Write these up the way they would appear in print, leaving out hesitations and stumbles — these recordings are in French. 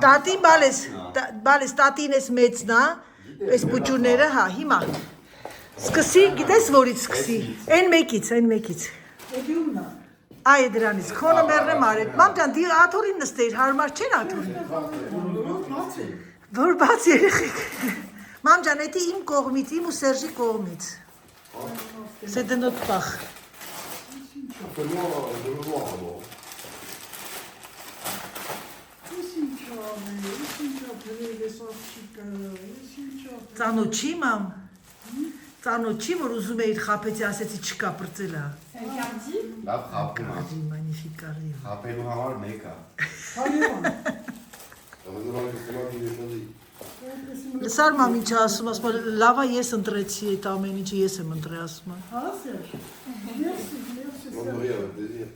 Տատի բալես տատին ես մեծն է, այս պուճուները, հա, հիմա։ Սկսի, գիտես որից սկսի, են մեկից։ Այ դրանից, քոնը մերնեմ արետ, մամ ճան, դի աթորին նստեիր, հարմար չեն աթորին։ Որ բաց երեխեք։ Մամ ճան, էտի իմ կողմից, իմ ու Սերժի կողմից։ C'est de notre part. Ծանոչի մամ, ծանոչի, որ ուզում էիր խապեցի, ասեցի չկա պրծելա։ Լավ խապում է։ Մանիֆիկ կարի։ Խապելու համար մեկ է։ Լսար մամ ինչ ասում, ասում լավա ես ընտրեցի այդ ամեն ինչը ես եմ ընտրել, ասում է։ Ah, Serge. Merci. Avec plaisir.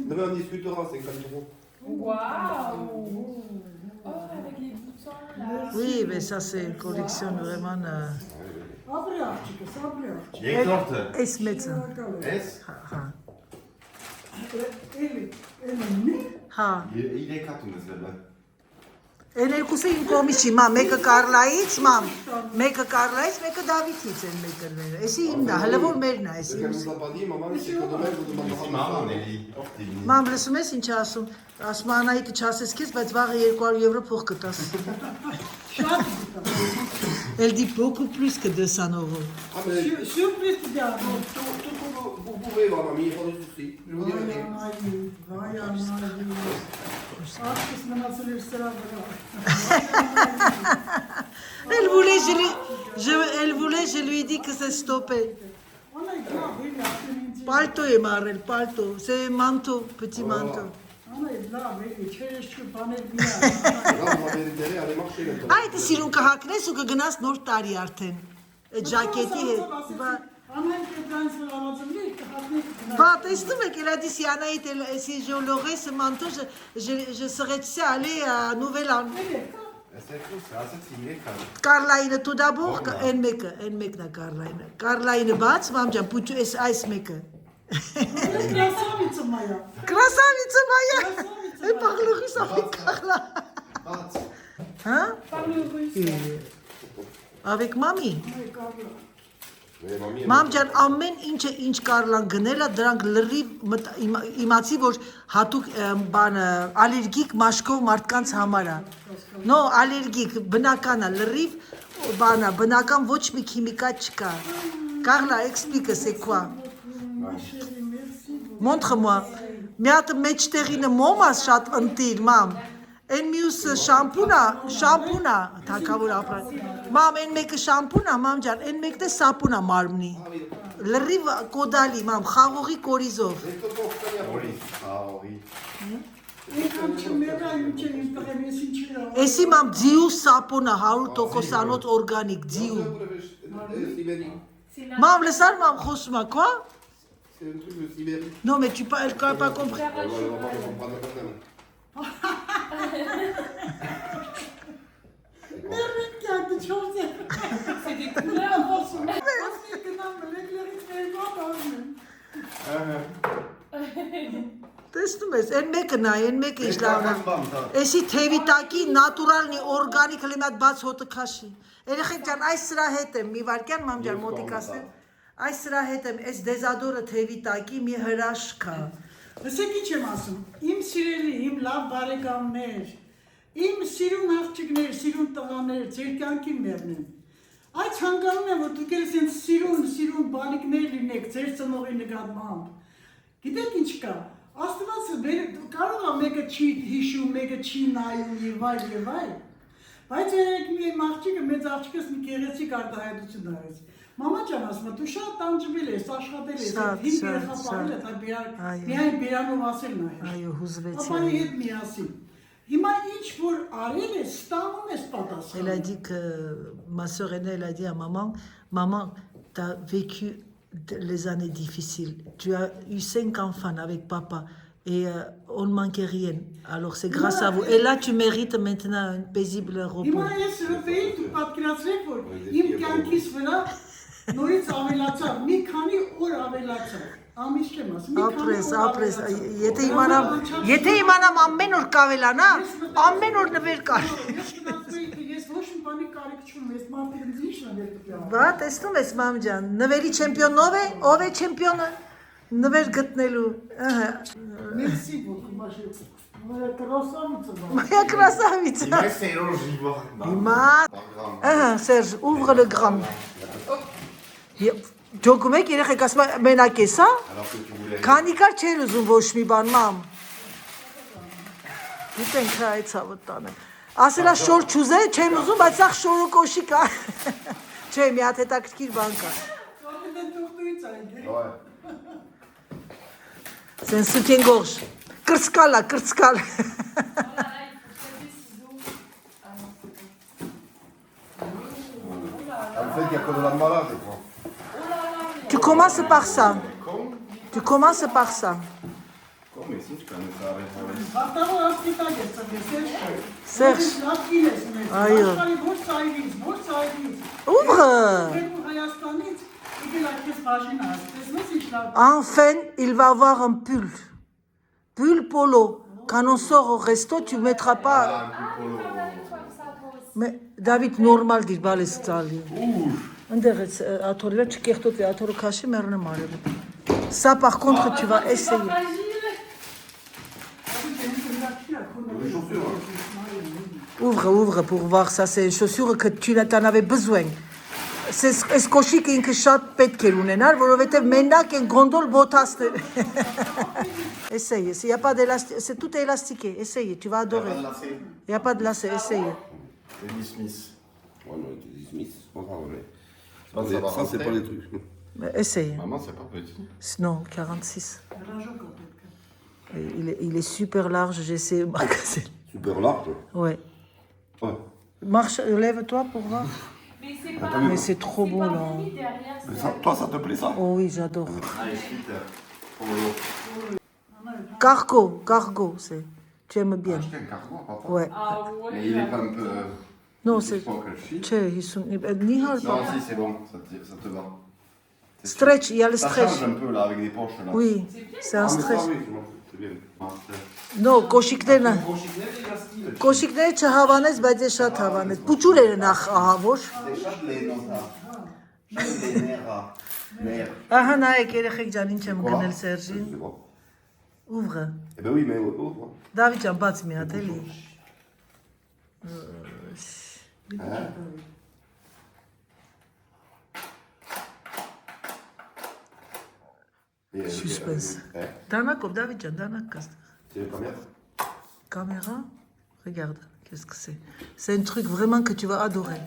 Demain on discutera, c'est comme tout. Waouh! Oh, avec les boutons là. Oui, mais ça c'est une collection vraiment... Երկրորդը։ Այս մեծը։ Էս։ Հա։ 3 հատ ունես լավ։ Են երկուսը իմ կողմից չի, մամ, մեկը Կարլայից, մամ, մեկը Կարլայից, մեկը Դավիթից են մեկը լերը, էսի իմն է, հլը որ մերն է, էսի իմս։ Մամ, լսում ես ինչ ասում, ասում Անահիտը չասես քեզ, բայց վաղը 200 եվրո փող կտաս։ Elle dit beaucoup plus que 200 euros. Surprise de diable. Vous pouvez voir, mamie, pas de soucis. Je vous dirai. Elle voulait, je lui ai dit que c'est stoppé. Palto est marrel, palto. C'est manteau, petit manteau. Ay, te sirun kahaknes u kagnas nor tari arten. Jaketi he. Va, testum եք eladi si Anaït si je l'aurais ce manteau, je serais allée à Nouvelle-An. Կարլայինը tout d'abord, են մեկն է Կարլայինը։ Կարլայինը բաց, մամ ջան, պուճու այս մեկը։ Красавица моя! Elle parle russe avec Carla. Hein? Avec mamie. Մամ ջան, ամեն ինչը ինչ Կարլան գնել է, դրանք լրիվ իմացի, որ հատուկ բանը ալերգիկ մաշկով մարդկանց համար է։ No, ալերգիկ, բնական է, լրիվ բանը, բնական ոչ մի քիմիկատ չկա։ Carla, explique c'est quoi? Montre-moi. Մի հատ մեջտեղինը մոմաս շատ ընտիր, մամ։ Են մյուսը շամպունա, թակավոր ապրած։ Մամ, են մեկը շամպունա, մամ ջան, են մեկն է սապունա մարմնի։ Լրիվ կոդալի, մամ, խաղողի կորիզով։ Էսի մամ, ձիու սապունա, 100%-անոց օրգանիկ, ձիու։ Մամ, լսար մամ, խոսում է, quoi? C'est un truc de Sibérie. Non, mais elle n'a pas compris. C'est des couleurs, franchement. Տեսնում ես, են մեկն է, են մեկը ինչ լավն է։ Էսի թևի տակի նատուրալնի օրգանիկ հլի մատ բաց հոտը քաշի։ Երեխեք ջան, այս սրա հետ եմ, մի վարքյան մամ ջան մոտիկ ասեմ։ Այս սրա հետ եմ, այս դեզադորը թևի տակի մի հրաշք է։ Լսեք ինչ եմ ասում, իմ սիրելի, իմ լավ բարեկամներ, իմ սիրուն աղջիկներ, սիրուն տղաներ, ձեր կյանքին մեռնեն։ Այդ հանգարում եմ, որ դուք ես ինձ սիրուն բալիկներ լինեք, ձեր ծնողի նկատմամբ։ Գիտեք ինչ կա, Աստված կարող է մեկը չի հիշում, մեկը չի նայում եւ այլ։ Բայց երեք մի աղջիկը, մեծ աղջիկս մի գեղեցիկ արտահայտություն արեց։ Մամա ջան, ասում եմ, դու շատ տանջվել ես, աշխատել ես, հին երեխա պահել ես, միայն բերանով ասել նայես։ Այո, հուզվեցի։ Ապայի հետ միասին։ Հիմա ինչ որ արել ես, ստանում ես պատասխան։ Elle a dit que ma sœur aînée, elle a dit à maman, t'as vécu les années difficiles. Tu as eu 5 enfants avec papa et on ne manquait rien. Alors c'est grâce à vous. Et là, tu mérites maintenant un paisible repos. Հիմա ես ռոպեի դու պատկերացրեք, որ իմ կյանքից վրա նորից ավելացավ, մի քանի օր ավելացավ։ Ամիս չեմ ասում։ Ապրես, եթե իմանամ ամեն օր կավելանա, ամեն օր նվեր կար։ Ես ոչ մի բանի կարիք չունեմ, ես մարդիկ ինձ ինչ նվեր տվյալ։ Բա, տեսնում ես մամ ջան, նվերի չեմպիոնն ով է չեմպիոնը։ Նվեր գտնելու։ Ահա։ Մերսի beaucoup, ma chérie. Moja krasavitsa. Moja krasavitsa. Dis-moi que c'est long, j'y vois. Հիմա, ահա, Serge, ouvre le grand. Ջոկում եք երեխեք ասում մենակ ես, հա? Alors que tu voulais. Քանի կար չէր ուզում ոչ մի բան, մամ։ Գիտենք հա այդ ցավը տանը։ Ասելա շոր չուզե, չեն ուզում, բայց սա շորը կոշի կա։ Չէ, մի հատ հետաքրքիր բան կա։ Ouais. C'est un soutien-gorge. Կրծկալ, կրծկալ։ Oh là là, il faut que des ciseaux. Ah non, c'est bon. En fait, il n'y a que de l'emballage, je crois. Oh là là, mais... Tu commences par ça. Con. Tu commences par ça. Con, mais si, tu connais ça avec moi. Արտավո ասպիտալ ես ծրվել, Serge. Լավքին ես մեզ, Այո։ աշխարի ոչ ծայրից, Ouvre. Դեպու Հայաստանից, եկել այդպես բաժին ասպես, մեզ ինչ լավ, Enfin, il va avoir un pull. Pull polo. Quand on sort au resto, tu mettras pas. Ah, un peu polo. Comme ça, toi aussi. Mais David normal dit balես ծալի։ Ընդեղից աթորը չկեղտոտ է, աթորը քաշի մեռնը մարել։ Ça par contre tu vas essayer. Fragile. Les chaussures. Ouvre pour voir ça, c'est une chaussure que tu en avais besoin. C'est ce կոշիկը ինքը շատ պետք էր ունենար, որովհետև մենակ են գոնդոլ բոթասներ։ Essaye, il y a pas d'élastique, c'est tout élastiqué. Essaye, tu vas adorer. Il y a pas de lacet, essaye. Et Lee Smith. Ouais, non, des Smith, c'est pas grave, mais. Ça, ça va Ça, c'est rentrer. pas les trucs. Mais essaye. Maman, c'est pas petit. Non, 46. հրաժոք պետք է։ Et il est super large, j'ai essayé de magasin. Super large. Ouais. Ouais. Marche, lève-toi pour voir. Mais c'est pas... Mais c'est trop beau pas là. fini derrière, Mais c'est... ça, toi, ça te plaît ça? Oh oui, j'adore. Ah, les suites. Polo. Cargo, c'est. Tu aimes bien. Acheter un cargo, papa. Ouais. Ah ouais, Mais il est pas un peu. Non, il est c'est. pas que le fil. Che, ils sont. Nihal, Non, papa. si, c'est bon, ça te va. C'est Stretch, il y a le Ça stretch. change un peu là avec des poches là. Oui, c'est un Ah, mais stretch. ça, oui, c'est bien. Non, կոշիկներն Mon chicnet, il a style. կոշիկները չհավանես, բայց է շատ հավանես։ Պուճուրերը նախ ահա ոչ։ Des châtelets, non, ça. Châtelets, nerfs. Nerfs. Ահա նայեք երեխեք ջան, ինչ եմ գնել Սերժին։ C'est bon. Ուվղը։ Eh ben oui, mais ouvre. Դավիթ ջան, բաց մի հատ էլի։ Suspense. Դանակով, Դավիթ ջան, դանակ կա։ C'est la caméra. Caméra, regarde, qu'est-ce que c'est? C'est un truc vraiment que tu vas adorer.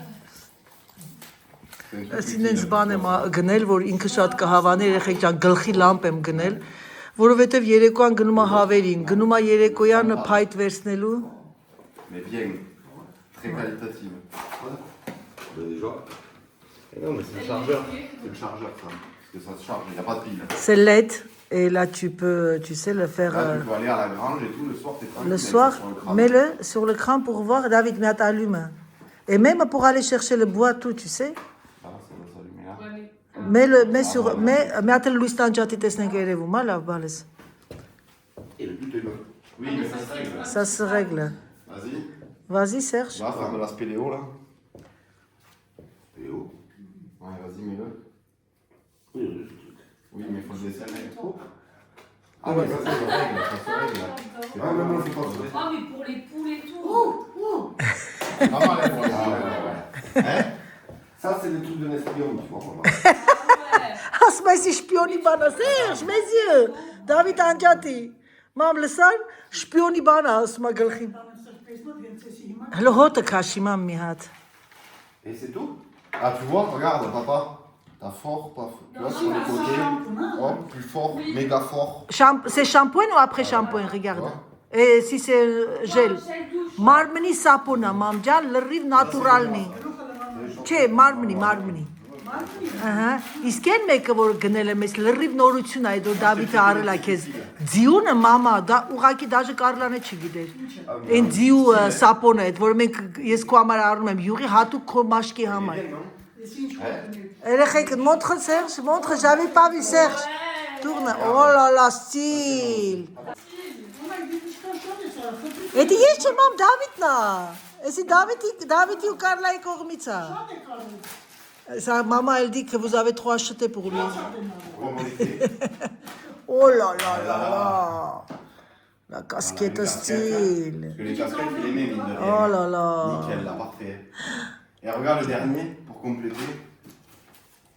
Այսինքն բան եմ գնել, որ ինքը շատ կհավանի, երեխեք ջան, գլխի լամպ եմ գնել, որովհետև երեկոյան գնում է հավերին, գնում է երեկոյան փայտ վերցնելու։ Mais bien. Très qualitative. Ben déjà. Et non, mais c'est le chargeur. C'est le chargeur, ça. Parce que ça se charge, il n'y a pas de pile. C'est LED et là tu peux, tu sais, le faire Là, tu peux aller à la grange et tout, le soir, t'es tranquille. le avec soir, ça sur le crâne. mets-le sur le cran pour voir, David, mets ta allume. Et même pour aller chercher le bois, tout, tu sais. Ah, ça va s'allumer là. Ouais, mais... Mets à tel Louis Tanjati Tesnegerevou, mal balès. Et le but est là. Oui, mais ça se règle. Ça se règle. Vas-y. Vas-y, Serge. Va, ferme la spéléo là. Et oh. Ouais, vas-y, mets-le. Oui, oui, ce truc. Oui, mais il faut le descendre. Ah, mais ça, ça se règle. Ça se règle. Ah, non, non, c'est pas vrai. Ah, mais pour les poules et tout. Maman, elle voit. Ah, ouais, ouais. Hein? Ça, c'est des trucs de Nesplion, tu vois. Voilà. Ouais. Asmaisi şpiyoni bana, Serge, mes yeux. David Anjati. Mam լսար, շպիոնի բան ասում է գլխին։ Հələ հոտը քաշի մամ մի հատ։ Et c'est tout? Ah, tu vois, regarde, papa. T'as fort, pas fort. Tu vois, sur les côtés. Oh, plus fort, méga fort. C'est shampoing ou après shampoing, regarde. Et si c'est gel. Gel douche. Մարմնի սապոնա, մամ ջան, լրիվ նատուրալնի։ Չէ, մարմնի։ Ահա, իսկ այն մեկը որ գնել եմ, ես լրիվ նորություն է, այդ որ Դավիթը արել է քեզ։ Ձիունը մամա, դա ուղակի դաժե Կարլանը չգիտեր։ Այն ձիու սապոնը, այդ որ մենք ես քո համար առնում եմ յուղի հատուկ քո մաշկի համար։ Երեխեք, montre Serge, montre, j'avais pas vu Serge. Tourne. Oh là là, style. Ona gidişten şöyle sarfı. Էդի ես չեմ ամ Դավիթն է։ Էսի Դավիթի ու Կարլայի կողմից է։ Şade kaldı. Ça, maman, elle dit que vous avez trop acheté pour lui. Remonter. Oh là là là là. La casquette style. Parce que les casquettes, il aimait, mine de rien. Oh là là. Nickel, là, parfait. Et regarde le dernier, pour compléter.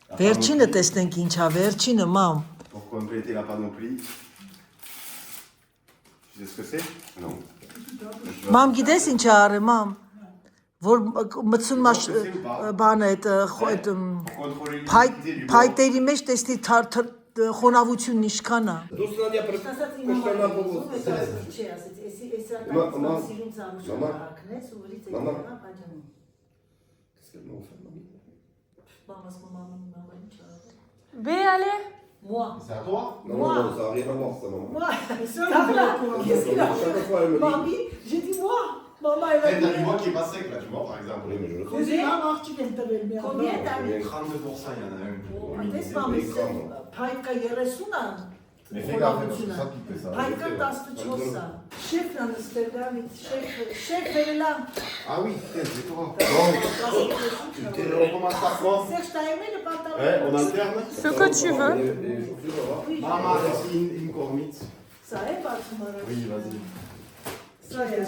La Վերջինը panoplie. տեսնենք ինչ է, վերջինը մամ։ Pour compléter la panoplie. Tu sais ce que c'est? Non. Մամ գիտես ինչ է արել, մամ։ Որ մցուն մաշ բանը այդ Pour contrôler l'humidité du bord. փայտերի մեջ տեսնի խոնավությունն ինչքան է։ Դուս Նադիա պրոստանա բողոս։ Maman. Qu'est-ce qu'elle m'a offert, mamie? B, allez. C'est à toi? Non, non, ça n'a rien à voir, ça, maman. Moi, qu'est-ce qu'il a Chaque fois, elle me dit. Mamie, j'ai dit moi. Maman, elle T'as a du dit. bois qui est pas sec, là, tu vois, par exemple. Oui, mais je le sais. Combien marchi qu'elle t'avait mis. Combien t'as mis? 32%, il y en a un. Ատես մամ, փայտկա 30-ը։ Mais fais gaffe, parce que ça, tu fais ça. Փայտկա 14-ը։ Շեֆն անստեր Դավիթ, շեֆ վերելա։ Ah oui, tiens, c'est toi. Donc, on commence par quoi? Serge, t'as aimé le pantalon? Ouais, on alterne. Ce que tu veux. Les chaussures, ça va? Oui, Maman, ici, une cormite. ça est pas tout mal. Oui, vas-y. Ça est,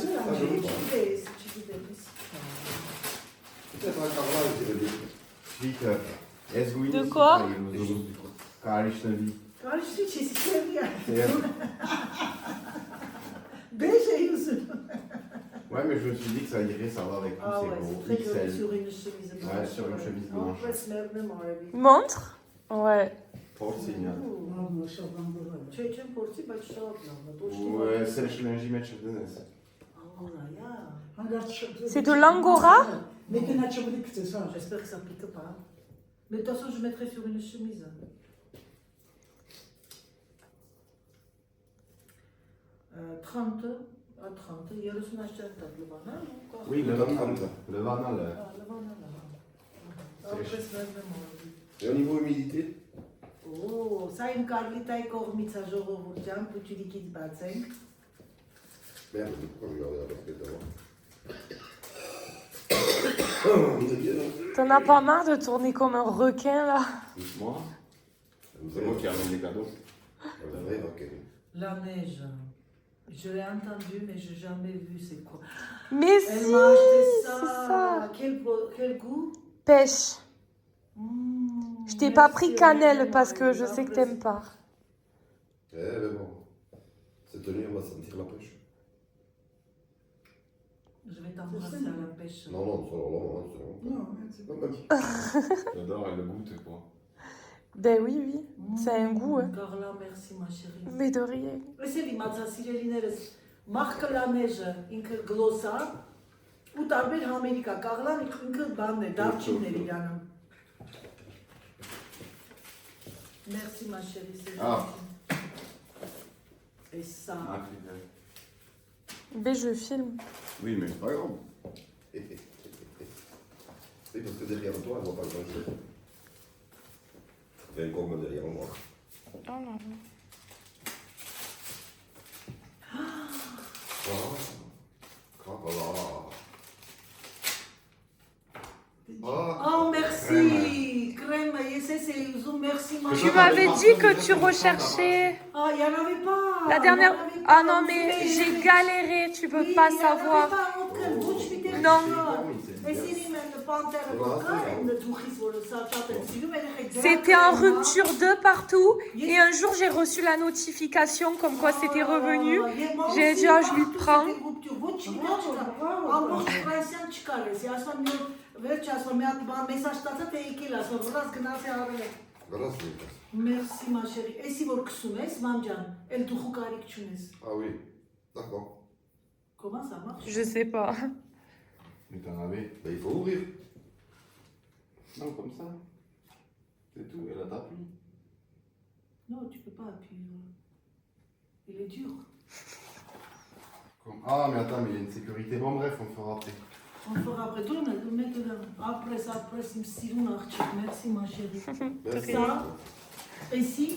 Peut-être un carrelage, je le dis. Vite. Ezguin. De quoi? Kalishnavi. Karıştı çizikleri ya. C'est- Beige et yüzü. Ouais, mais je me suis dit que ça irait, ça va avec tout, Ah c'est ouais, beau. c'est très joli XL. sur une chemise blanche. Ouais, sur une chemise blanche. Après, smerme mavi. Montre. Ouais. Fort signal. Maman, şaban böyle. Çeçen porsi başlayalım. Ouais, sèche lingi chef de Nes. Allah ya. C'est de l'angora? Mais qu'elle a chopé que c'est ça. J'espère que ça pique pas. Mais de toute façon, je mettrai sur une chemise. 30 à 30. Yarısını aşağı tatlı bana. Oui, le vanal. Le vanal. Le bana là. Après, smerme mavi. Et au niveau humidité? Oh, ça une Carlita կողմից է ժողովուրդյան, փուչիրիկից բացենք։ Merde, pourquoi je regardais la basket d'abord? T'en as pas marre de tourner comme un requin là? Moi, c'est moi qui amène les cadeaux. Un vrai requin. La neige. Je l'ai entendu, mais je n'ai jamais vu c'est quoi. Mais si, Elle m'a acheté c'est ça. ça. Quel goût? Pêche. Je t'ai pas pris Merci, cannelle Aurélie, parce que je Aurélie, sais que t'aimes pas. Eh ben bon. Cette nuit, on va sentir la pêche. Je vais t'embrasser à la pêche. Non, non, c'est long, c'est long. Non, c'est Non, même. J'adore, elle le goûte, quoi. Ben oui, c'est un goût, hein. Carla, merci ma chérie. Mais de rien. Էսի իմացա սիրելիներս, մախքը լանեժը ինքը գլոսա ու տարբեր համերի կա, կաղլան ինքը բանն է, դարչինն է իրանը։ Merci ma chérie, c'est Ah. gentil. Et ça, Ben je filme. Oui, mais C'est pas grave. Oui, parce que derrière toi, elle voit pas grand-chose. Enfin, comme derrière moi. Oh non. oh merci, crème, c'est Zoom, merci ma Tu chérie. m'avais dit que tu recherchais. Ah, il n'y en avait pas. La dernière. Ah non, mais j'ai galéré, tu peux pas savoir. Non. C'était en rupture de partout. Et un jour, j'ai reçu la notification comme quoi c'était revenu. J'ai dit, ah, je lui prends. Voilà, c'est... Merci ma chérie. Et si vous ksounes, mamjan, elle te roukarik chunes. Ah oui, d'accord. Comment ça marche? Je sais pas. Mais t'en avais. Ben, il faut ouvrir. Non, comme ça. C'est tout, elle a tapé. Non, tu peux pas appuyer. Il est dur. Ah, mais attends, mais il y a une sécurité. Bon, bref, on fera après. On fera après. Donne, mets-le. Après, ça, après, c'est une sirène archi. Merci ma chérie. Merci. Ça, Էսի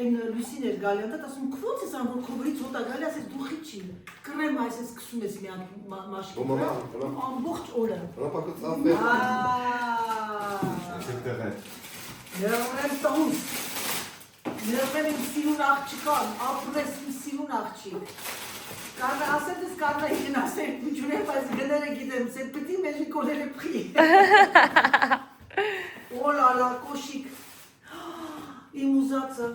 այն Լուսին էր գալի, դա ասում քո՞ց ես անում քոբրից հոտա գալի, ասես դուխի չի։ Կռեմ այս սկսում ես մի հատ մաշկի։ Ամբողջ օրը։ On n'a pas que ça à faire. C'est correct. Ներողեմ տոս։ Ներողեմ իմ սիրուն աղջիկան, ապրես իմ սիրուն աղջիկ։ Կարնա ասել ես կարնա իրեն ասել փուջուրե, բայց գները գիտեմ, c'est petit mais je connais le prix։ Oh là là, կոշիկ։ Իմ ուզածը։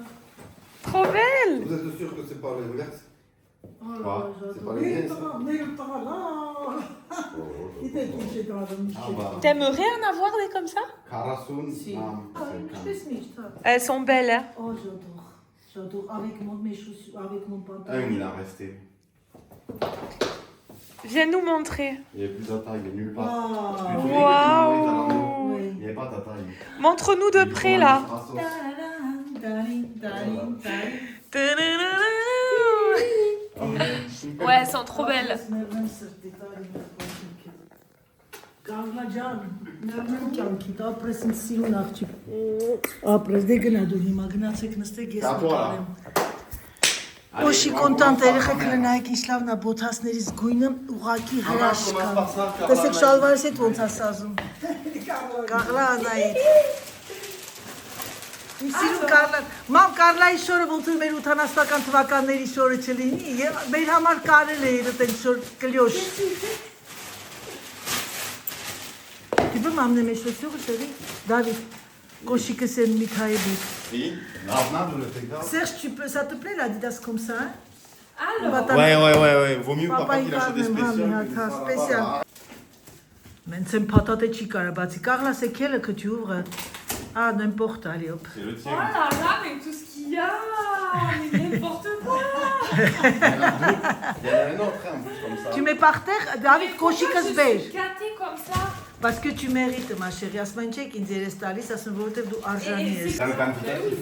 Trop belle. Vous êtes sûr que c'est pas l'inverse? Quoi? C'est pas les miens, ça? T'aimerais en avoir des comme ça? Karasun. Elles sont belles, hein? Oh, j'adore. J'adore. Avec mes chaussures, avec mon pantalon. Un, il a resté. Viens nous montrer. Il n'y a plus ta taille, il est nulle part. Ah. Tu Waouh. Oui. Il n'y avait pas ta taille. Montre-nous de près là. Ouais, elles sont trop belles. Գաղլաջան, ներմեմ կյանքիդ, ապրես ինձ սիրուն աղջիկ։ Ապրես, դե գնա դու հիմա, գնացեք նստեք, ես նկարեմ։ Օշի կոնտանտ երեխեք լնայեք ինչ լավն է բոթասներից գույնը ուղակի հրաշք կա։ Տեսեք շալվարս հետ ոնց է սազում։ Գաղլա Անայիդ։ Իմ սիրուն Կարլան, մամ Կարլայի շորը ոնց որ մեր 80-ական թվականների շորը չլինի, մեր համար կարել է այդ շոր կլյոշ։ Tu peux m'amener mes chaussures, chérie? David, Koshika c'est Mikhaïli. Oui, l'arnade, le tegda. Serge, ça te plaît l'Adidas comme ça? Hein? Alors, Ouais. Vaut mieux Papa, qu'il achète des spéciales. spécial. Mais c'est une patate chicara, bâti. Carla, c'est quelle que tu ouvres? Ah, n'importe, allez hop. C'est le oh tien. là là, mais tout ce qu'il y a, mais n'importe quoi. Il y en a un autre, hein, en plus, comme ça. Tu mets par terre, David, Koshika Je beige. suis gâtée comme ça. Parce que tu mérites, ma chérie. Asmanchek, Inzerestali, ça se vote du argent. C'est un quantitatif.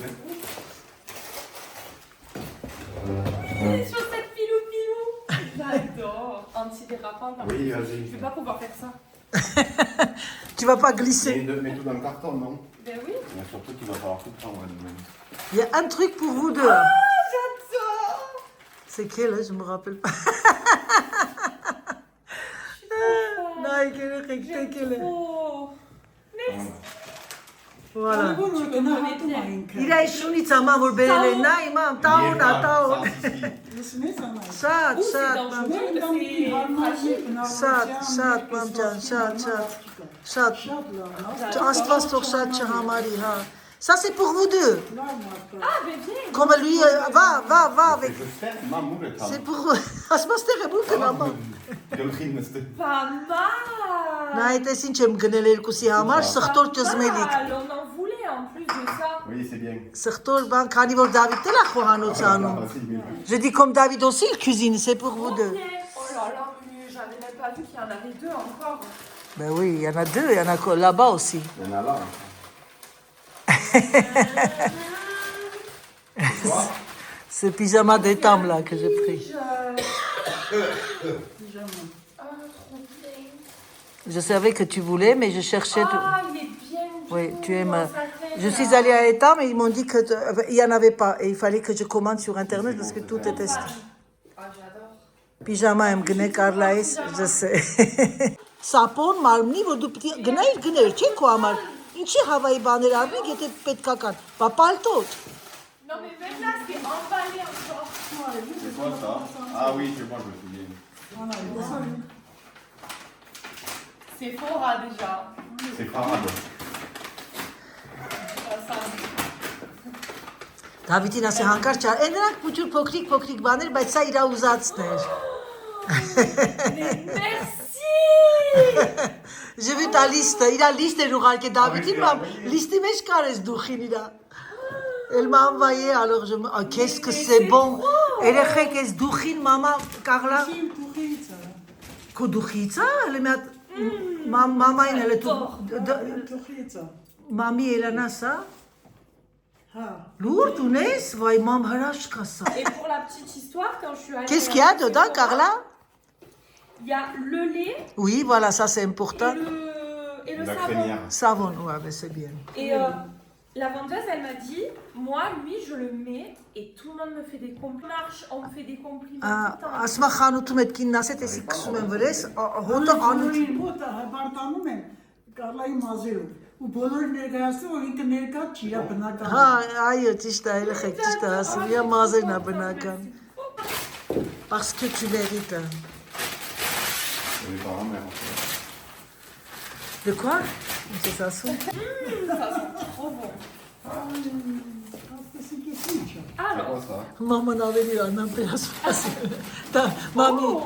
Les chaussettes pilou-pilou. J'adore. Antidérapant. Oui, Je vas-y. vais pas pouvoir faire ça. Tu vas pas glisser. Mets tout dans le carton, non? Ben oui. Mais surtout qu'il va falloir tout prendre nous-mêmes. Il y a un truc pour vous deux. J'adore. C'est quel, hein? Je me rappelle pas. Non, c'est quel. Oh. Merci. Voilà. Tu me connais bien. Il a échoué sa maman pour belle naïma, taon, taon. Şat, Ouh, c'est şat, dangereux, c'est fragile. şat, mamcan, şat. Aspas çok şat çahamari ha. Ça c'est pour vous deux. Ah, ben viens. Comme lui, va avec. J'espère, maman, le temps. C'est pour Aspas tere bu que maman. Գլխին նստել։ Pas mal. Նայտես ինչ եմ գնել երկուսի համար, սխտոր ճզմելիք։ On en voulait en plus de ça. Oui, c'est bien. Սխտոր բան, քանի որ Դավիթ էլ է խոհանոց անում։ Je dis comme David aussi il cuisine, c'est pour vous deux. Ok. Oh là là, mais j'avais même pas vu qu'il y en avait deux encore. Ben oui, il y en a deux, il y en a là-bas aussi. Il y en a là. C'est pyjama d'étam là que j'ai pris. Ah, trop bien. Je savais que tu voulais, mais je cherchais. Ah, il est bien. Oui, tu aimes. Comment ça fait, Je ça? suis allée à Etam et ils m'ont dit qu'il n'y en avait pas. Et il fallait que je commande sur internet parce que tout était. Ah, j'adore. Pyjama եմ գնե Կարլայից, je sais. Սապոն մարմնի, որ դու պիտի գնայիր գներ, չէ՞ քո համար։ Ինչի հավայի բաներ արվի, եթե պետքական։ Պապալտոտ։ Non, mais même là, c'est emballé encore. C'est quoi ça? Ah oui, c'est moi, je me souviens. C'est Fora déjà. C'est Farad. Ça. Դավիթին ասի հանկարծ չար։ Այն նրանք փոքրիկ փոքրիկ բաներ, բայց սա իր ուզածն էր։ Merci. J'ai vu ta liste, il a liste et uğarke David'in mam listi meş kares duxin il a. Elle m'a envoyé alors je me ah, qu'est-ce que c'est bon. Elle est qu'est-ce duxin maman Carla. Ko duxitsa, elle m'a maman elle est tout. Mami elle a ça. Lourd, tu n'es, voy mam haraşka ça. Et pour la petite histoire, quand je suis allée. Qu'est-ce qu'il y a dedans Carla? Il y a le lait Oui, voilà, ça c'est important. et le La savon. crémière. Savon, ouais, mais c'est bien. Et La vendeuse, elle m'a dit, moi, lui, je le mets et tout le monde me fait des compliments. On me fait des compliments tout le temps. Ասմա խանութում այդ կինն ասեց, էսի կսում են վրես, հոտը անուտ։ Մոտը բարտանում են Կարլայի մազերով։ Ու բոլորը ներկայացնում, որ ինքը ներկա չի, իրա բնական։ Հա, այո, ճիշտ է, երեխեք, ճիշտ է ասում, իրա մազերն է բնական։ Parce que tu mérites. Les parents, mais en fait. De quoi? C'est ça asum. Ça sent trop bon. Ասպեսի կեսիչ։ C'est Alors, quoi ça? Maman avait dit, non, pas la Mamie.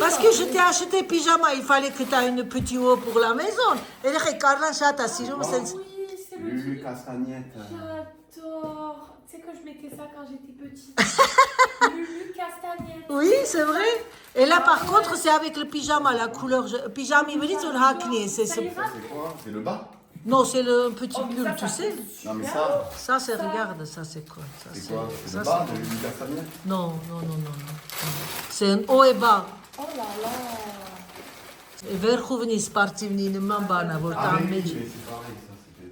Parce que je t'ai acheté pyjama, il fallait que tu aies une petite haut pour la maison. Et les Carla chata, si je me sens. oui, c'est le Lulu truc. Castagnette. J'adore. Tu sais que je mettais ça quand j'étais petite. Lulu Castagnette. Oui, c'est vrai. Et là, par contre, c'est avec le pyjama, la couleur. Pyjama, il me dit, c'est le hackney. Ça C'est ira. quoi? C'est le bas? Non, c'est le petit Oh, mais pull, ça, tu ça sais. fait Non, mais super. ça, Ça, c'est, regarde, ça, c'est quoi? Ça, c'est quoi? C'est ça, le bas de Lulu Castagnette? Non, non, non, non, non. C'est un haut et bas. Oh là là. Et verху вниз, спортивный, нема бана, вот Ah там oui, mais между. c'est pareil, ça, c'était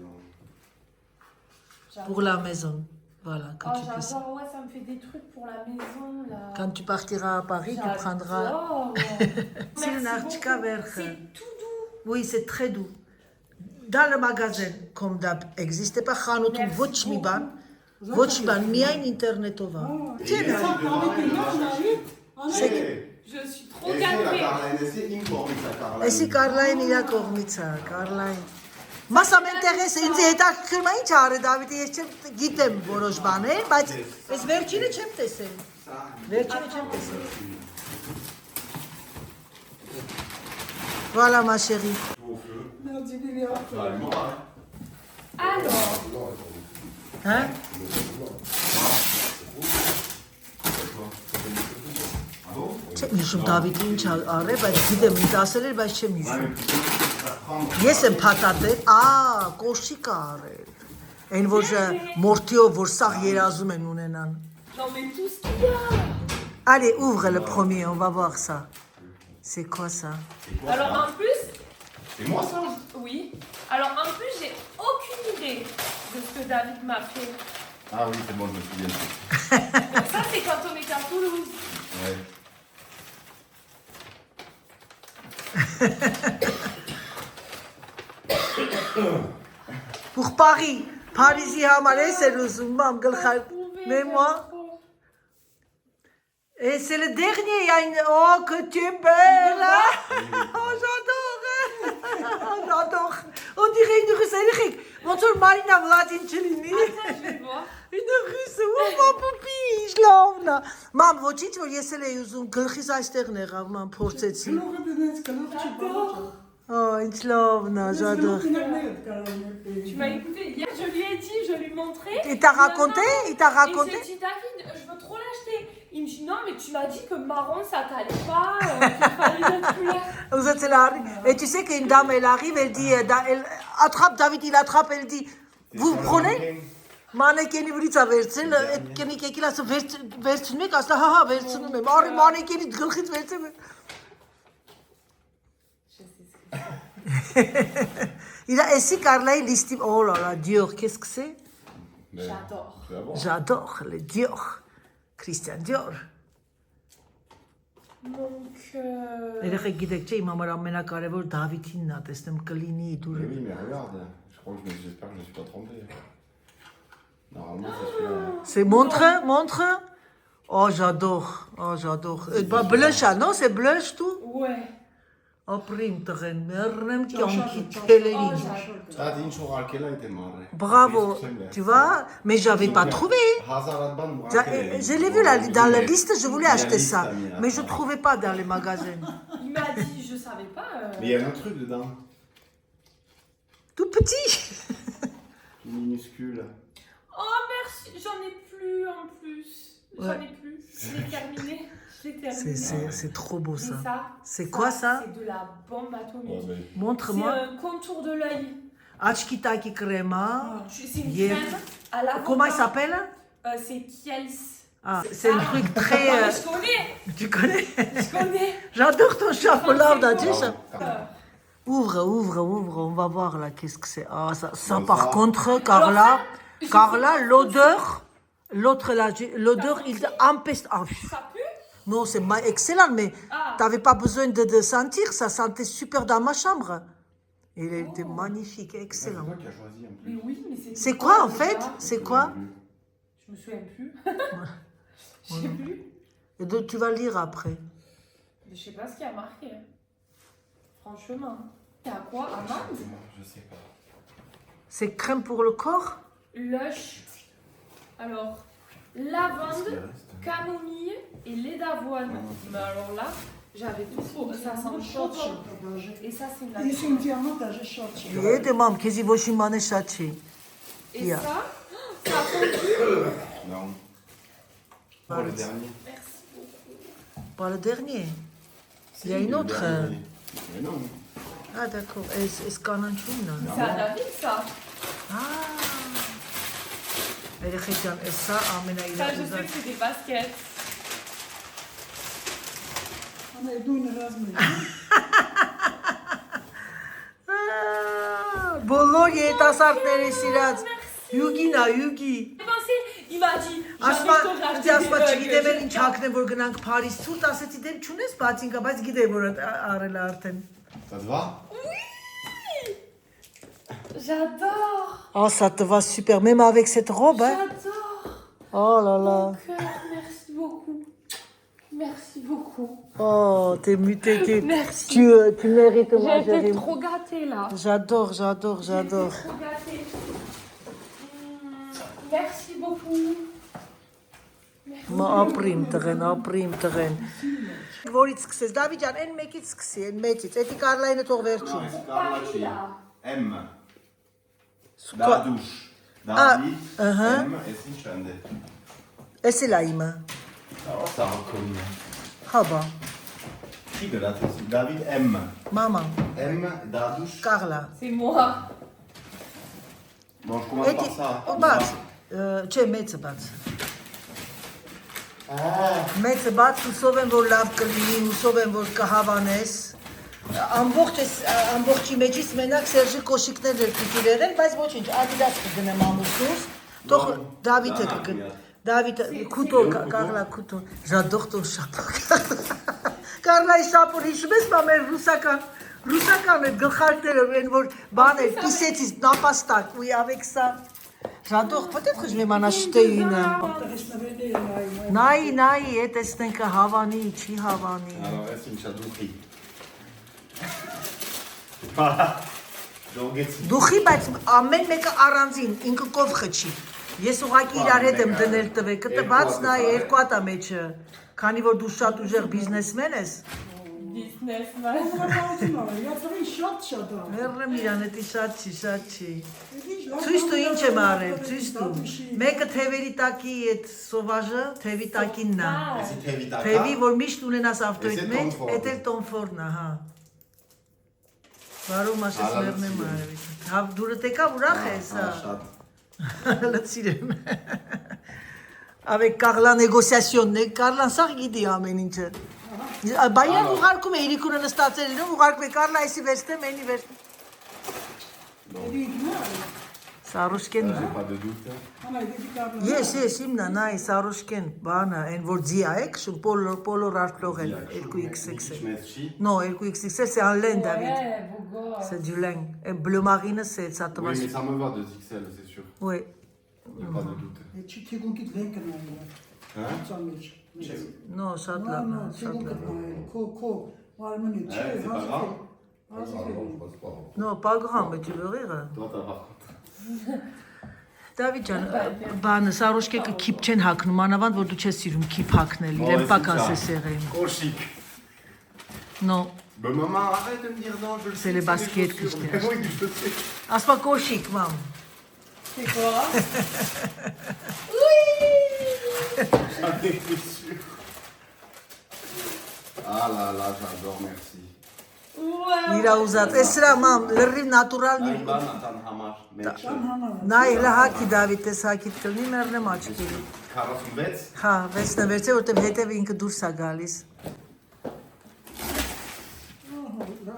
dans... Pour la maison. Voilà, que Oh, tu puisses. j'adore. Ouais, ça me fait des trucs pour la maison, là. Quand tu partiras à Paris, tu prendras. J'adore. C'est une Merci artica beaucoup. verre. C'est tout doux. Oui, c'est très doux. Dans le magasin, comme d'hab, n'existe pas Khanotum, Merci Voch mi ban, beaucoup. Voch ban, miain internetova. Tiens, là. Je suis trop Et c'est la gâtée. Carline, c'est une forme, ça, Carline. Εσύ Կարլային իրա կողմից է, Կարլային։ Մասա մենտեղես ինձ հետաքրքրում է ինչ արի Դավիթը, ես չեմ գիտեմ որոշ բաներ, բայց այս վերջինը չեմ տեսել։ Վերջինը չեմ տեսել։ Voilà ma chérie. Merci Lilian. Alors, Hein? Չեմ հիշում Դավիթը ինչ արե, բայց գիտեմ ինձ ասել էր, բայց չեմ հիշում։ Ես եմ փաթաթել, կոշիկ արել։ Այն որ մորթիով որ սաղ երազում են ունենան։ j'en mets tout ce qu'il y a. Allez, ouvre le premier, on va voir ça. C'est quoi ça? Alors, en plus, C'est moi, ça? oui. Alors, en plus, j'ai aucune idée de ce que David m'a fait. Ah oui, c'est bon, je me souviens. Donc, ça, c'est quand on était à Toulouse. Ouais. Pour Paris. Paris'i համար ես էր ուզում, մամ գլխար, mais moi. Et c'est le dernier, il y a une... Oh, que tu es belle! Oh, j'adore! Oh, j'adore! On dirait une russe, Eric. Bonjour, Marina Vladimировna. Attends, je vais voir. Une russe, oh, ma poupie, je l'ovna. Մամ, ոչինչ, որ ես էլ էի ուզում, գլխիս այստեղն եղավ, մամ, փորձեցի։ Գլուխը դնեց, գլուխ չի Oh, ինչ լովն է, j'adore. Tu m'as écouté. Hier, je lui ai dit, je lui montrais. Il t'a raconté? Il t'a Et raconté? j'ai dit, David, je veux trop l'acheter. Il me dit, non, mais tu m'as dit que marron, ça t'allait pas, qu'il fallait une autre couleur. Vous êtes là. Et tu sais qu'une dame, elle arrive, elle dit, elle attrape, David, il attrape, elle dit, vous prenez? Մանեկենի վրից է վերցել, այդ կենիկ եկել ասա վերցնում եք, ասա հա, վերցնում եմ, արի մանեկենի գլխից վերցեմ։ Il a ici Carla l'estime. Oh là là, Dior, qu'est-ce que c'est? J'adore. J'adore le Dior. Christian Dior. Donc, Երեխեք գիտեք չէ, իմ համար ամենակարևոր Դավիթինն է, տեսնեմ կլինի Mais դուրը։ oui, mais regarde, je crois que j'espère que je ne me suis pas trompé. Normalement, c'est celui-là. C'est montre. Oh, j'adore. Oh, j'adore. Bah, blush, non? C'est blush tout? ouais. Ապրիմ տղեն, մեռնեմ կյանքի Oh, թելերին։ j'adore. Ah, dis une chose, quelle a été marre. Bravo. Tu vois? Mais j'avais pas trouvé. Je l'ai vu là, dans la liste, je voulais acheter ça. Mais je trouvais pas dans les magasins. Il m'a dit, je savais pas. Mais il y a un autre truc dedans. Tout petit. Minuscule. Oh, merci. J'en ai plus en plus. J'en ai plus. Je l'ai terminé. Je l'ai terminé. C'est trop beau Mais ça. ça, C'est quoi ça? C'est de la bombe atomique. C'est Montre-moi. un contour de l'œil. Achki taki crema. C'est une Yeah. crème à la Comment il s'appelle? C'est Kiels. Ah, c'est un truc très. Ah, je connais. Tu connais? Je connais. J'adore ton chapeau là, on a dit ça. Ouvre, on va voir là qu'est-ce que c'est. Ah, ça par contre, Carla, l'odeur, l'autre là, l'odeur, il empêche. Ah, Ça pue? non, c'est excellent, mais t'avais pas besoin de sentir, ça sentait super dans ma chambre. Il était magnifique, excellent. C'est toi qui as choisi en plus. Mais oui, mais c'est. C'est quoi en fait? C'est quoi? Je me souviens plus. Je sais plus. Et donc, tu vas lire après. Je sais pas ce qu'il y a marqué. Franchement. C'est à quoi? Amande? Je sais pas. C'est crème pour le corps? Lush. Alors, lavande, camomille et lait d'avoine. Mais alors là, j'avais tout faux. Ça sent le choco. Et ça, c'est I une sentiamo da je shotci. Yedi mam, kezi voshimane shachi. Et Yeah. ça, ça a fondu. Non. Pour le dernier. Merci beaucoup. Pas le dernier. Il y a Si, une le autre. dernier. Mais non. Ah d'accord. Est-ce qu'on a une? C'est à David, ça. Ah. Elle est chrétienne. Et ça, amena il Ça, a je sais que c'est des baskets. Ona je dujnë razme. Բոլոր երիտասարդների սիրած Յուգին, Յուգի։ Il m'a dit, Ասма, j'avais ինձ ասма acheté չգիտեմ des էլ ինչ հակնեմ որ գնանք Փարիզ ցուրտ, ասեցի դեմ չունես բացինկա, բայց գիտեմ որ արել է արդեն։ Ça te va? J'adore. Ah, ça te va super, même avec cette robe, hein? J'adore. Oh là là. Merci beaucoup. Merci beaucoup. Oh, t'es muté, Merci. tu mérites moi, J'ai été trop gâtée là. J'adore. Trop gâtée. Merci beaucoup. Մա ապրիմ տղեն։ Որից սկսես, Դավիթ ջան, այն մեկից սկսի, այն մեծից, էդի Կարլայինը թող վերջում։ Non, c'est Carla qui M. Quoi? La douche. David, uh-huh. M et Sinchande. Էս էլ է իմը։ Oh, ça reconnaît. Հաբա, Qui de la David M. մամա, M, la douche. Կարլա։ C'est moi. Bon, je commence Էդի, par ça. բաց, չէ, մեծը բաց։ Մեծը բաց, ուսով եմ, որ լավ կլինի, ուսով եմ, որ կհավանես։ Ամբողջի մեջից մենակ Սերժի կոշիկներ էր պիտի վերել, բայց ոչինչ, Adidas կգնեմ ամուսնուս, թող Դավիթը կգնեմ։ Դավիթը, քուտո, Կարլա, քուտո, j'adore ton chapeau։ Կարլայի շապոր հիշում ես, մա մեր ռուսական այդ գլխարկները, այն որ բան էր, պիսեցից, նապաստակ, oui, avec ça։ J'adore, peut-être que je vais m'en acheter une։ Նայի, է տեսնենք հավանի, չի հավանի։ Alors, là, c'est une chadouillerie. Voilà. Donc, Դուխի, բայց ամեն մեկը առանձին, ինքը կով խչի։ Ես ուղղակի իրար հետ եմ դնել տվեկը, տված նա երկու հատ է մեջը։ Քանի որ դու շատ ուժեղ բիզնեսմեն ես, Businessman. Ja sam shot shota. մեռնեմ իրան, էդի շատ չի։ Ցույց տու ինչ եմ արել, ցույց տու։ Մեկը թևերի տակի այդ սովաժը, թևի տակինն է։ c'est très vite à Թևի, faire. որ միշտ ունենաս ավտոյիդ Էս է մեջ, տոնֆորն։ էդ էլ տոնֆորն է, հա։ Վարում ասես Ալա մեռնեմ լցիր եմ։ արևից։ Հա, դուրը տեկա ուրախ է Ah, սա։ chat. Լցիրեմ։ Avec Carla négociation, Carla սաղ գիտի ամեն ինչը։ Բայան ուղարկում է իրիկունը նստացել իրում, ուղարկում է Carla այսի վերստեմ, այնի վերստեմ։ Սարուշկեն։ J'ai pas de doute. Ana dedikabla. Yes, իմնա, նայ, Սարուշկեն, բանը, այն որ ձիա եք, շուն պոլոր արդլող էլ, 2XXL։ Merci. Non, 2XXL, c'est en laine, David. Ouais, beau gosse. C'est du laine. Et bleu marine, ça te va. Oui, mais ça me va de XL, c'est sûr. Oui. Il n'y a pas de doute. Çi tegungit lenken ayla. Hein? Çamir. Non, ça te No, l'a. no, tegungit ayla. Ko. Var mı ne? Ouais, c'est pas grave. Ah, non, je passe pas. Non, pas grand, mais tu veux rire. Toi, t'as par contre. David ջան, բանը սարոշկեկը քիփ չեն հակնում, անավանդ որ դու չես սիրում քիփ հակնել, իրեն պակաս է սեղեն։ Cochic. Non, Ben maman, arrête de me dire non, je le sais. C'est les baskets que je t'ai achetées. Oui, je le sais. aspa koshik, mam. C'est quoi? J'en étais sûr. Ah là là, j'adore, merci. Ouais. Իրա ուզած, էս սրա մամ, լրիվ նատուրալ Ay, ben atan hamar. Mençe. նա իրա հակի Դավիթ էս հակիդ կլնի մեռնեմ աչքերի։ Karasın bet. Հա, վեցնը վերցե, որտեվ հետև ինքը դուրս է գալիս։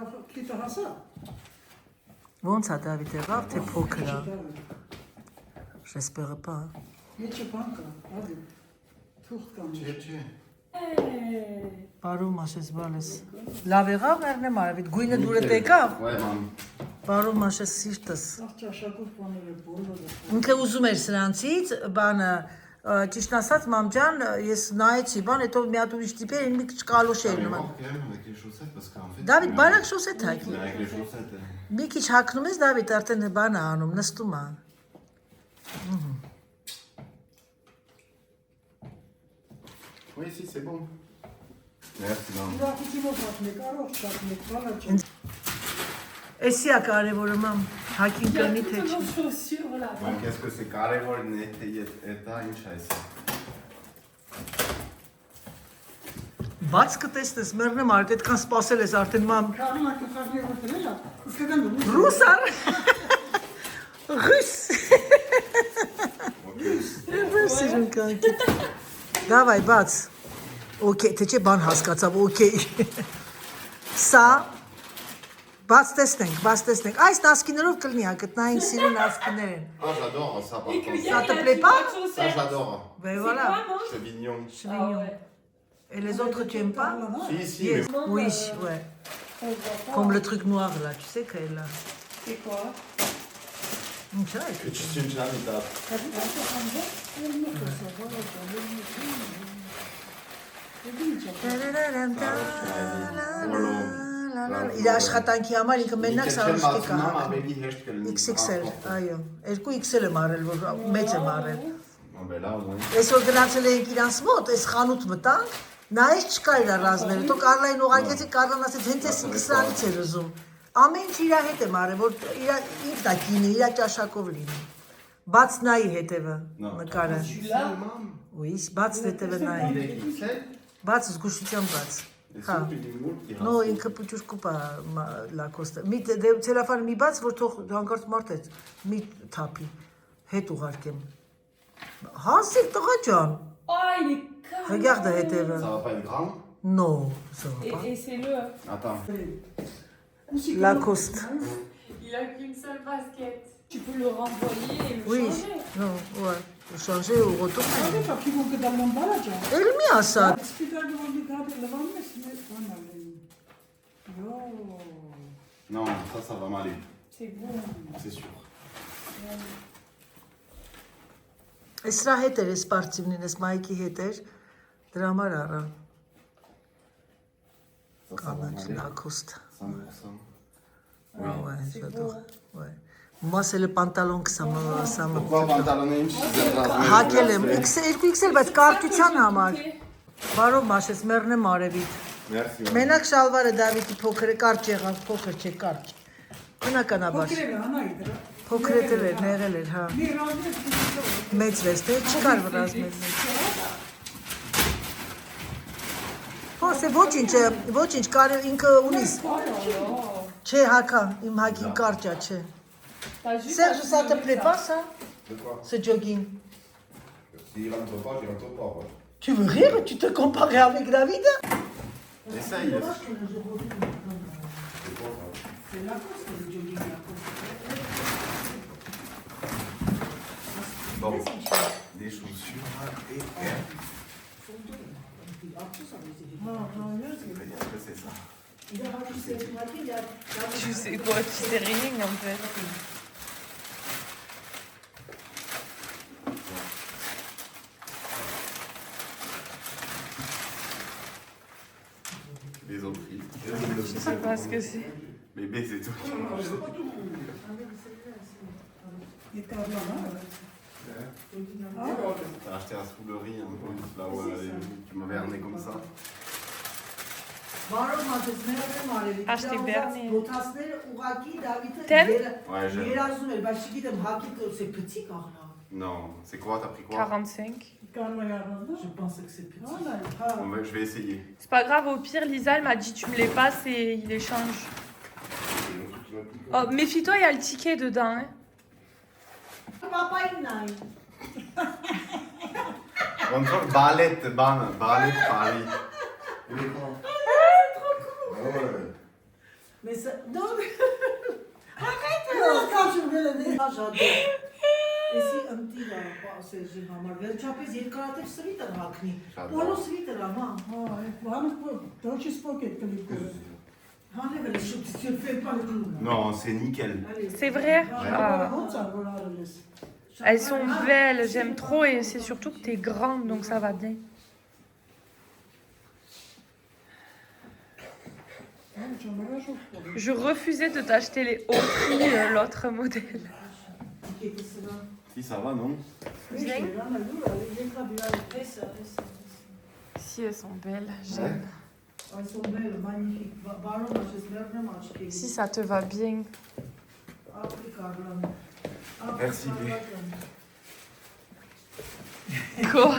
քիթը հասա։ Ոնց է Դավիթ եղավ, թե փոքր է։ J'espère pas. Մեջը բան կա, ադի։ Թուղթ կա։ Չէ, չէ։ Բարում Մաշես բալես։ Լավ եղավ Մերնեմ Արավիտ, գույնը դուրը տեկավ։ Ouais, maman. Բարում Մաշես սիրտս։ Ահ ճաշակով բաները բոլորը։ Ինքը ուզում էր սրանցից, բանը, ճիշտ ասած, մամ ջան, ես նայեցի, բան, հետո մի հատ ուրիշ տիպեր, մի քիչ կալոշ էր Mais նման։ voir quand même avec les chaussettes parce qu'en fait. Դավիթ, բարակ շոսետ հագի։ Mais avec les chaussettes. Մի քիչ հագնում ես Դավիթ, արդեն բան է անում, նստում է։ Oui, si, c'est bon. Merci, maman. Ուրախությունով պատմեք, առողջ պատմեք, բալա ջան։ Էսի է կարևորը մամ, հագին Il y a կնի թե toutes չի։ nos chaussures là. Ouais, qu'est-ce que c'est carrément une état une chaise. Բաց կտեսնես, Մերնեմ Արավիտ, այդքան սպասել ես արդեն մամ։ Քարնակը խաղի որտել է, իսկական դու։ Ռուսար։ Ռուս։ Սիրուն կանքի։ Դավայ, բաց։ Okay, թե չէ բան հասկացավ, okay։ Սա բաց տեսնենք։ Այս նասկիներով կլինի, գտնային սիրուն նասկիներ են։ Ah, j'adore ça par Et qu'il y contre. a Ça te la plaît petite pas boîte Ça, chaussettes. j'adore. Ben C'est voilà. quoi, non Chevignon. Ah Chevignon. ouais. Et les autres, tu aimes pas? Si, si, Yes. mais. Oui, ouais. On voit pas. Comme le truc noir là, tu sais qu'elle a. C'est quoi Ça, écoute. C'est une chaise, t'as. Իր աշխատանքի համար ինքը մենակ սարուշտի կա հագնում։ XXL, այո։ 2XL եմ արել, որ մեծ եմ արել։ Այսօր գնացել էինք իրանց մոտ, այս խանութ մտանք, նայես չկա իրա ռազմերը, հետո Կարլային ուղարկեցի, Կարլան ասեց հենց այս ինքը սրանից էր ուզում։ Ամեն ինչ իրա հետ եմ արել, որ ինքն է կինի, իրա ճաշակով լինի։ Բաց նայի հետևը նկարը։ Oui, բաց հետևը նայի։ Բաց զգուշությամբ բաց։ Հա։ No, ինքը պուճուր կուպա լակոստը։ Մի ցելոֆան մի բաց, որ թող հանկարծ մարդ է, մի թափի, հետ ուղարկեմ։ Հասիկ տղա ջան։ Oh, il est carré. Regarde հետևը։ Ça va pas être grand? Non, ça va pas. Et c'est le. Attends. Lacoste. Il a qu'une seule basket. Tu peux le renvoyer et le Oui, changer. non, ouais. Changer ou retourner. Ադի փակի ոնք դառնան բալա ջան։ Elle մի ասա։ Սպիտակը ոնք դառնան լվանն է, սնես բանալին։ Yo։ Non, ça va m'aller. C'est beau. C'est sûr. Էսրա հետ էր սպարտիվնին, էս Մայքի հետ էր։ Դրա համար արա։ Ça va Կանաչ m'aller. Lacoste. 100%. Ouais, j'adore. Ouais. Moi c'est le pantalon que ça me Pourquoi pantalonner une chaise? հակել եմ XL, բայց կարճության համար։ Բարով Մաշես, Մերնեմ Արևիտ։ Merci. maman. Մենակ շալվարը Դավիթի փոքր է, կարճ եղավ, փոքր չէ, կարճ։ Բնականաբար։ Փոքրել է անայի դրա։ Փոքր էլ էր, նեղել էր, հա։ Մի ռազմը դու։ Մեծ վեստ է, չկար վրազմել մեծ։ Հոսե ոչինչ, կարև ինքը ունիս։ Չէ, հակա, իմ հակին կարճա, չէ։ T'as juste Serge, ça te plaît pas ça, De quoi? ce jogging? S'il rentre pas, il rentre pas. Ouais. Tu veux rire? Tu te compares avec David? Essaye. C'est quoi ça? C'est la course le jogging la Bon. Des chaussures et c'est ça. Tu sais quoi, tu sais rien en fait. Les autres filles. Je sais pas ce que c'est. Bébé, c'est tout. Et Carlana. T'as acheté un soulerie en plus, là où tu m'avais amené comme ça. Բարով Մաշես, Մերնեմ Արևիտ։ Աշտի բեռնի։ Ոտասները ուղակի Դավիթը Տեն։ Ouais, j'aime. երազում էր, բայց չգիտեմ, հակի c'est petit կաղնա։ Non, c'est quoi? T'as pris quoi? 45. Carlana Yaranda. Je pensais que c'est petit. Je vais essayer. C'est pas grave, au pire, Lisa, elle m'a dit tu me les passes et il échange. Oh, méfie-toi, il y a le ticket dedans. Hein. Papa inay. On trouve ballet Paris. Il est grand. Ah ouais. Mais Non, Arrête. Էսի ընտիրա Սերժի համար վերջապես երկարատև սրիտ են հագնի։ Պոլո սրիտ էր ամա։ Դոչի սպոկետ կլիկորը։ Հանել է շուտ tu fais pas le clou. Non, c'est nickel. C'est vrai? Ah. Ոնց ա որ արել ես։ Elles sont belles, j'aime trop et c'est surtout que t'es grande donc ça va bien. Je refusais de t'acheter les hauts prix, l'autre modèle. Si, ça va, non? Si elles sont belles, j'aime. Elles sont belles, magnifiques. Si ça te va bien. Merci. Quoi?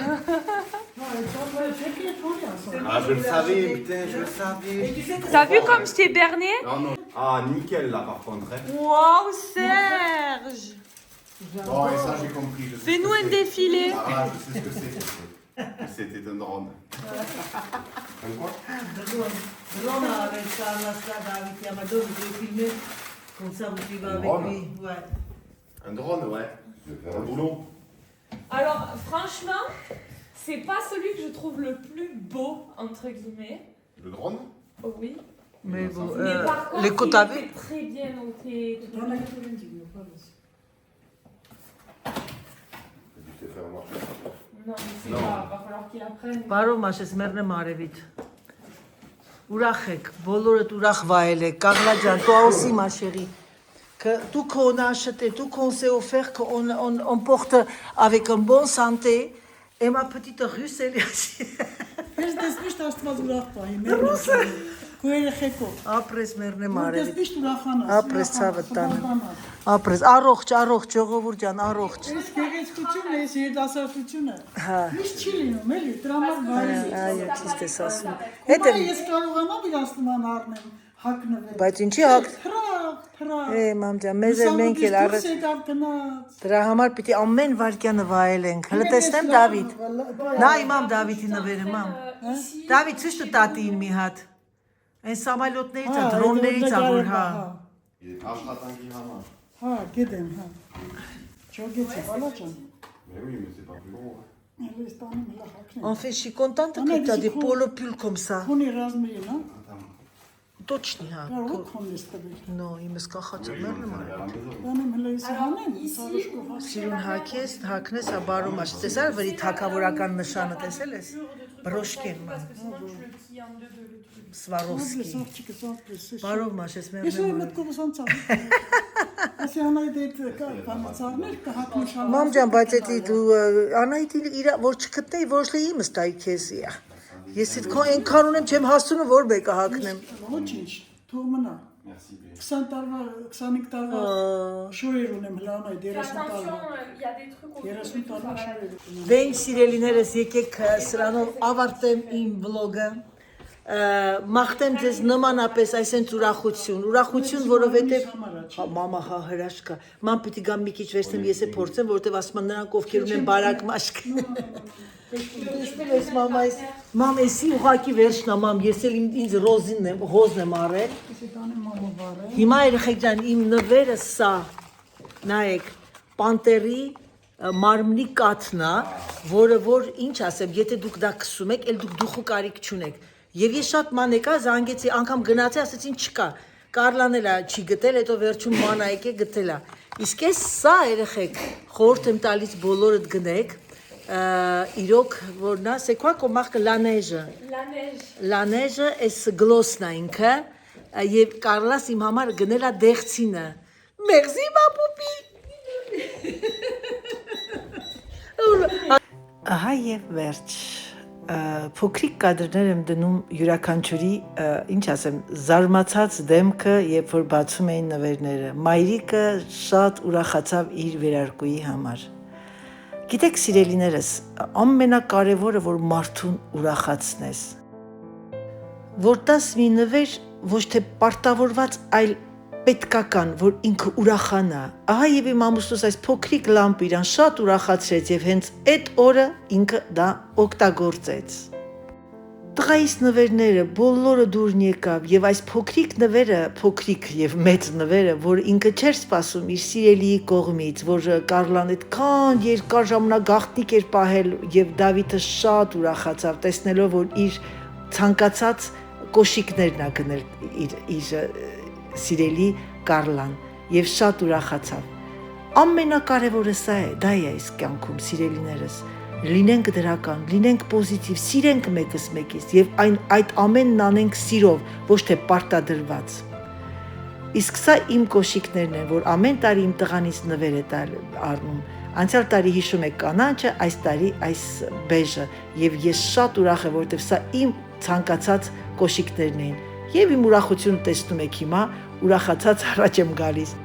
Ah, je le savais, putain, je le savais. T'as vu comme je t'ai berné? Non, non. Ah, nickel, là, par contre. Hein. Waouh, Serge! Oh, et ça, j'ai compris. je sais Fais-nous ce que un c'est. défilé. Ah, je sais ce que c'est. C'était un drone. Un quoi? Drone avec Carla David Yamadou, je vais filmer. Comme ça, vous suivez avec drone? lui. Ouais. Un drone, ouais. Un boulot. Alors, franchement, c'est pas celui que je trouve le plus beau, entre guillemets. Le drone? Oh oui. Mais bon, Mais par contre, les côtes il à vue. était très bien noté. Tu t'es fait remarquer. Non, mais c'est Non. pas, va falloir qu'il apprenne. Բարոմաշ ես մեռնեմ արևիտ։ Ուրախ եք, բոլորդ ուրախ վայել եք, Կաղլա ջան, toi aussi ma chérie. Que tout qu'on a acheté, tout qu'on s'est offert, qu'on porte avec une bonne santé. Et ma petite russe, elle est ici. Ես դեսմիշտ աստված ուրախ պահի, մերնասը։ Քո երեխեքով։ Ապրես մեռնեմ Որ արևիտ։ դեսմիշտ ուրախանաս։ Ապրես ցավը տանը։ Ապրես, առողջ, առողջ, ժողովուրդ ջան, առողջ։ Այս գեղեցկությունը, այս երիտասարդությունը։ Հա։ Միշտ չի լինում, էլի, դրա համար բարի է։ Այո, ճիշտ ես ասում։ Հետո Հետո, ես կարողանամ իր աստման առնեմ, հակնվել։ բայց ինչի հակ։ Փրա։ Մամ ջան, մեզ էլ մենք էլ առած։ Դրա համար պիտի ամեն վարքյանը վայելենք։ Հələ տեսնեմ Դավիթ։ Նա իմամ Դավիթի նվերը, մամ։ Դավիթ, ցույց տա տատին մի հատ։ Այն սամալյոտներից է, դրոններից է, որ հա։ Աշխատանքի համար. Հա, գիտեմ, հա։ Չոգեցի, բալա ջան։ Mais oui, mais c'est pas plus gros. Hein. Ես տանում հլա հակնեմ։ En fait, je suis contente que tu as des polo pulls comme ça. Քունի ռազմին, հա։ Точно, հա։ Կարող եք քունից տվել։ No, իմս կախած եմ մեռնում À արել։ la maison. Տանեմ հլա ես հանեմ, սարուշկով։ Սիրուն հակես, հակնես, բարում աշ։ Տեսար վրի թակավորական նշանը տեսել ես։ Բրոշկեն, Parce ման։ que sinon je le plie en deux le truc. Սվարովսկի։ Սարճիկը սարպես։ Բարում աշ, ես Ես մեռնում ու արել։ մտքովս անցավ։ Ես անայ դետ կանացարներ կհակնշան։ Մամ ջան, բայց էդի դու Անահիտի իր որ չգտնեի, ոչ լի իմս տայի քեզ։ Ես իդ քո այնքան ունեմ, չեմ հասցնում որ մեկը հակնեմ։ Ոչինչ, թող մնա։ Merci. Bé. 20 տարվա, 25 տարվա շորեր ունեմ հլանայ 30 Attention, տարվա։ il y a des trucs au 30 տարվա շորեր ունեմ։ Դե իմ սիրելիներս, եկեք սրանով ավարտեմ իմ վլոգը։ Մաղթեմ ձեզ նմանապես այսենց ուրախություն, որովհետև մամա հա հրաշքա։ Ման պիտի գամ մի քիչ վերցնեմ, ես է փորձեմ, որովհետև ասում են նրանք ովքեր ունեն բարակ մաշկ։ Տեսնել ես մամայիս, մամ էսի ուղակի վերջնա, մամ, ես էլ ինձ ռոզն եմ արել։ Ես տանեմ մամա բարը։ Հիմա երեխեք ջան, իմ նվերը սա, նայեք, պանտերի մարմնի կաթն է, որը որ ինչ ասեմ, եթե դուք դա քսում եք, էլ դուք դուխու կարիք չունեք։ Եվ ես շատ մանեկա զանգեցի, անգամ գնացի, ասեցին չկա։ Կարլան էլ չի գտել, հետո վերջում մանայք է գտել է։ Իսկ ես սա երեխեք, խորհուրդ եմ տալիս բոլորդ գնեք, իրոք որ նա, c'est quoi comme marque La Neige։ La neige. La Neige էս գլոսն է ինքը, եւ Կարլաս իմ համար գնել է դեղցինը։ Մերսի մապուպի։ Ահա եւ վերջ։ Փոքրիկ կադրներ եմ դնում յուրաքանչյուրի, ինչ ասեմ, զարմացած դեմքը, երբ որ բացում էին նվերները։ Մայրիկը շատ ուրախացավ իր վերարկուի համար։ Գիտեք, սիրելիներս, ամենակարևորը, որ մարդուն ուրախացնես։ Որ տաս մի նվեր ոչ թե պարտավորված, այլ պետքական, որ ինքը ուրախանա։ Ահա եւ իմ ամուսնուս այս փոքրիկ լամպը իրան շատ ուրախացրեց եւ հենց այդ օրը ինքը դա օգտագործեց։ Տղայիս նվերները բոլորը դուրն եկավ եւ այս փոքրիկ նվերը, փոքրիկ եւ մեծ նվերը, որ ինքը չէր սպասում իր սիրելիի կողմից, որ Կարլան այդքան երկար ժամանակ գաղտնիք էր պահել եւ Դավիթը շատ ուրախացավ տեսնելով, որ իր ցանկացած կոշիկներն ա գնել իր սիրելի Կարլան եւ շատ ուրախացավ։ Ամենակարևորը սա է, դա է այս կյանքում, սիրելիներս։ Լինենք դրական, լինենք պոզիտիվ, սիրենք մեկս մեկից եւ այդ ամենն անենք սիրով, ոչ թե պարտադրված։ Իսկ սա իմ կոշիկներն են, որ ամեն տարի իմ տղանից նվեր է առնում։ Անցյալ տարի հիշում եք կանաչը, այս տարի այս բեժը եւ ես շատ ուրախ եմ, որովհետեւ սա իմ ցանկացած կոշիկներն էին։ Եվ իմ ուրախությունը տեսնում եք հիմա, ուրախացած առաջ եմ գալիս։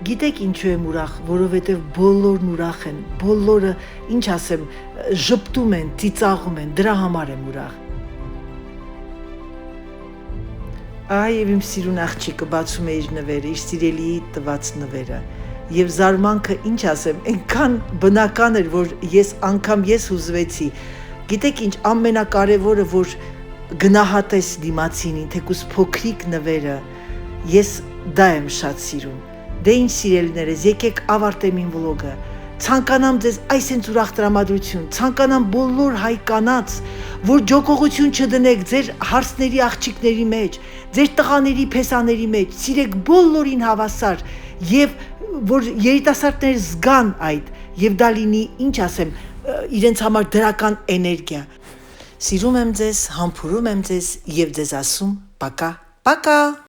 Գիտեք ինչու եմ ուրախ, որովհետև բոլորն ուրախ են, բոլորը, ինչ ասեմ, ժպտում են, ծիծաղում են, դրա համար եմ ուրախ։ Եվ իմ սիրուն աղջիկը բացում է իր նվերը, իր սիրելիի տված նվերը։ Եվ զարմանքը, ինչ ասեմ, այնքան բնական էր, որ անգամ ես հուզվեցի։ Գիտեք ինչ, ամենակարևորը, որ գնահատես դիմացինին, թեկուզ փոքրիկ նվերը, ես դա եմ շատ սիրում։ Դե ինչ սիրելիներս, եկեք ավարտեմ իմ վլոգը, ցանկանամ ձեզ այսենց ուրախ տրամադրություն, ցանկանամ բոլոր հայ կանանց, որ ջոկողություն չդնեք ձեր հարցների աղջիկների մեջ, ձեր տղաների փեսաների մեջ, սիրեք բոլորին հավասար եւ որ երիտասարդներ զգան այդ եւ դա լինի, ինչ ասեմ, իրենց համար դրական էներգիա։ Սիրում եմ ձեզ, համբուրում եմ ձեզ եւ ձեզ ասում՝ պակա, պակա։